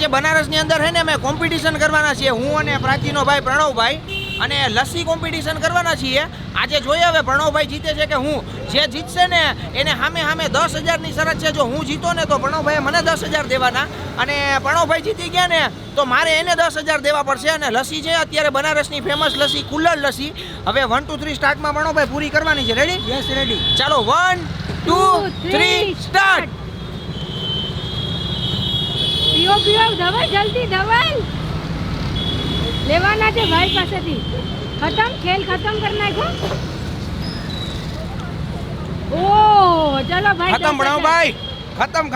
આજે બનારસની અંદર છે ને અમે કોમ્પિટિશન કરવાના છીએ, હું અને પ્રાચીનો ભાઈ પ્રણવભાઈ, અને લસ્સી કોમ્પિટિશન કરવાના છીએ. આજે જોઈએ હવે પ્રણવભાઈ જીતે છે કે હું. જે જીતશે ને એને સામે 10,000ની શરત છે. જો હું જીતો ને તો પ્રણવભાઈએ મને 10,000 દેવાના, અને પ્રણવભાઈ જીતી ગયા ને તો મારે એને 10,000 દેવા પડશે. અને લસ્સી છે અત્યારે બનારસની ફેમસ લસ્સી, કુલ્લર લસ્સી. હવે 1 2 3 સ્ટાર્ટમાં પ્રણવભાઈ પૂરી કરવાની છે. રેડી? Yes, ready. ચાલો 1 2 3 સ્ટાર્ટ. પીઓ પીઓ ધવલ, જલ્દી ધવલ. લેવાના છે ભાઈ પાસેથી. ખતમ, ખેલ ખતમ કરી નાખો. ઓ ચલો ભાઈ, ખતમ પ્રણવભાઈ, ખતમ.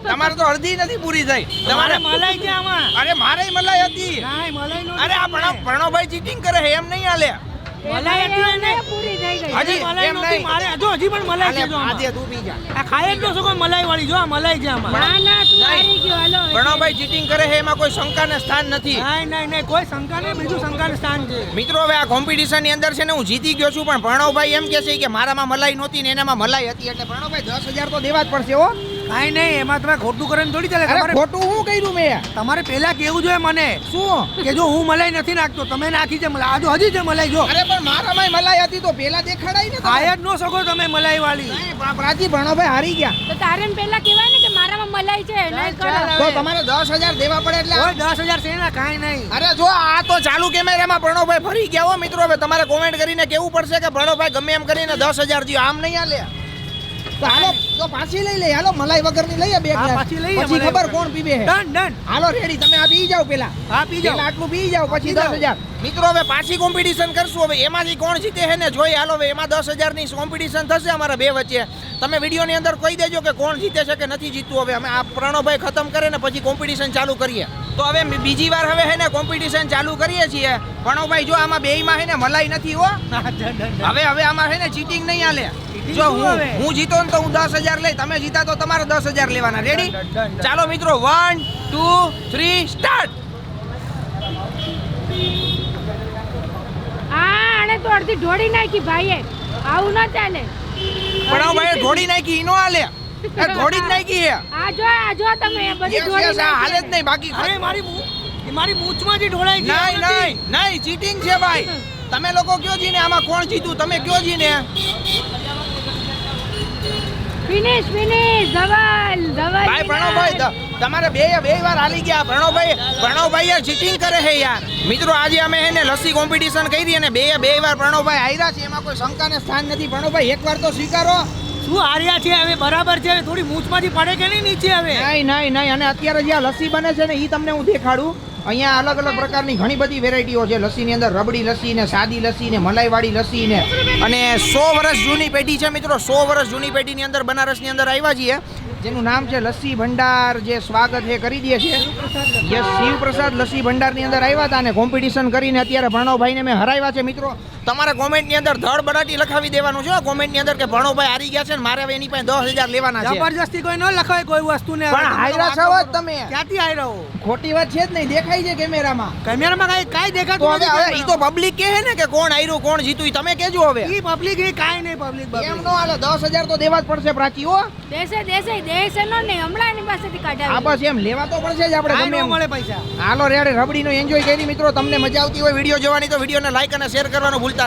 તમારે તો અડધી નથી પૂરી થઈ. તમારે મલાઈ છે આમાં. અરે મારે મલાઈ હતી. નાય, મલાઈ નો. અરે આ પ્રણવભાઈ ચીટિંગ કરે છે, એમ નહીં હાલે. મલાઈ હતી ને પૂરી થઈ ગઈ. હજી મલાઈ એમ નહોતી નહીં. મારે. હજી પણ મલાઈ છે જો આમાં. આજે તું પી જા. આ ખાય જ ન શકો મલાઈ વાળી. જો આ મલાઈ છે આમાં. ના ના, તું નહીં. હારી ગયો. હાલો પ્રણવભાઈ ચીટિંગ કરે છે, એમાં કોઈ શંકાને સ્થાન નથી. નહીં, કોઈ શંકા નહીં. બીજું શંકાનું સ્થાન છે. મિત્રો હવે આ કોમ્પિટિશન ની અંદર છે ને હું જીતી ગયો છું, પણ પ્રણવભાઈ એમ કહે છે કે મારામાં મલાઈ નહોતી ને એનામાં મલાઈ હતી. એટલે પ્રણવભાઈ 10,000 તો દેવા જ પડશે. હો કાંઈ નહીં, એમાં તમે ખોટું કરીને થોડી ચાલે. અરે ખોટું હું કર્યું મેં? તમારે પહેલા કેવું જોઈએ મને શું? કે જો હું મલાઈ નથી નાખતો, તમે નાખી છે મલાઈ. આ જો હજી છે મલાઈ. જો અરે પણ મારામાં મલાઈ હતી તો પેલા દેખાડાય ને. ખાય જ ન શકો તમે મલાઈ વાળી. પ્રાચી પ્રણવભાઈ હારી ગયા. તો તારે પહેલા કહેવાય ને કે મારામાં મલાઈ છે. નહીં કરો. તો તમારે 10,000 દેવા પડે. એટલે કોઈ 10,000 છે ને, કાંઈ નહીં. અરે જો આ તો ચાલુ કેમેરામાં પ્રણવભાઈ ફરી ગયા હો મિત્રો. હવે તમારે કોમેન્ટ કરીને કેવું પડશે કે પ્રણવભાઈ ગમે એમ કરીને 10,000 દીધો. આમ નહીં હાલે. તો હાલો, તો પાછી લઈ લે. હાલો મલાઈ વગરની લઈએ બે હા, ગ્લાસ. પાછી લઈએ પછી મલાઈ ખબર વગર. કોણ પીવે છે. ડન. હાલો રેડી, તમે આ પી જાઓ પેલા. હા, પી જાઓ. પેલા આટલું પી જાઓ, પછી પી જાઓ. 10,000. મિત્રો હવે પાછી કોમ્પિટિશન કરશું. હવે એમાંથી કોણ જીતે છે ને જોઈએ. હાલો હવે એમાં 10,000ની કોમ્પિટિશન થશે અમારા બે વચ્ચે. તમે વિડીયોની અંદર કહી દેજો કે કોણ જીતે છે કે નથી જીતતું. હવે અમે આ પ્રણવભાઈ ખતમ કરે ને પછી કોમ્પિટિશન ચાલુ કરીએ. તો હવે બીજી વાર હવે હે ને કોમ્પિટિશન ચાલુ કરીએ છીએ. પ્રણવભાઈ જો આમાં બેયમાં હે ને મલાઈ નથી હો. હવે આમાં હે ને ચીટિંગ નહીં હાલે. જો હું જીતો ને તો હું 10,000 લઈ, તમે જીતા તો તમારે 10,000 લેવાના. રેડી? ચાલો મિત્રો 1 2 3 સ્ટાર્ટ. આને તો અડધી ઢોળી નાખી ભાઈએ. આવું ન ચાલે. પ્રણવભાઈએ ઢોળી નાખી, ઈ નો હાલે. એ ઢોળી જ નાખી હે. આ જો તમે બધી Yes, ઢોળી yes, આ હાલે જ નહીં. બાકી અરે મારી મૂછમાંથી ઢોળાઈ ગઈ. નહીં ચીટિંગ છે ભાઈ. તમે લોકો કયો જી ને આમાં કોણ જીતું, તમે કયો જી ને. ફિનિશ ધવલ ભાઈ પ્રણવભાઈ તમારે બે વાર હાલી ગયા. પ્રણવભાઈ ચીટિંગ કરે છે યાર. મિત્રો આજે અમે હે ને લસ્સી કોમ્પિટિશન કરી અને બે વાર પ્રણવભાઈ હાર્યા છે. એમાં કોઈ શંકાને સ્થાન નથી. પ્રણવભાઈ એકવાર તો સ્વીકારો. શું હાર્યા છે? હવે બરાબર છે. થોડી મૂછમાંથી પડે કે નહીં નીચે? હવે નહીં. અને અત્યારે જ્યાં લસ્સી બને છે ને એ તમને હું દેખાડું. અહીંયા અલગ પ્રકારની ઘણી બધી વેરાયટીઓ છે લસ્સીની અંદર. રબડી લસ્સી ને, સાદી લસ્સી ને, મલાઈવાળી લસ્સી ને, અને 100 વર્ષ જૂની પેઢી છે મિત્રો. 100 વર્ષ જૂની પેઢીની અંદર બનારસની અંદર આવ્યા છીએ, જેનું નામ છે લસ્સી ભંડાર. જે સ્વાગત એ કરી દે છે. યસ, શિવપ્રસાદ લસ્સી ભંડારની અંદર આવ્યા હતા અને કોમ્પિટિશન કરીને અત્યારે પ્રણવભાઈને મેં હરાવ્યા છે. મિત્રો તમારે કોમેન્ટની અંદર ધડ બડાટી લખાવી દેવાનું છે કોમેન્ટની અંદર કે પ્રણવભાઈ હારી ગયા છે ને મારે હવે એની પાસે 10,000 લેવાના છે. જબરજસ્તી કોઈ ન લખાય કોઈ વસ્તુને. પણ હાર્યા છો જ તમે. ક્યાંથી હાર્યા હો? ખોટી વાત છે જ નહીં. દેખાય છે કેમેરામાં. કેમેરામાં કાંઈ તો દેખાતું હવે નથી. ઈ તો પબ્લિક કહે ને કે કોણ હાર્યું કોણ જીતું. તમે કેજો હવે. ઈ પબ્લિક એ કાંઈ નહીં. પબ્લિક એમ નો હાલે. 10,000 તો દેવા જ પડશે પ્રાચી. હો દેશે નો નહીં. હમણાં એની પાસેથી આ કાઢાવી. બસ એમ લેવા તો પડશે જ આપણે ગમે એમ. મળે પૈસા. હાલો રેડે રબડીનો એન્જોય કરી મિત્રો. તમને મજા આવતી હોય વિડીયો જોવાની તો વિડીયોને લાઈક અને શેર કરવાનું ભૂલતા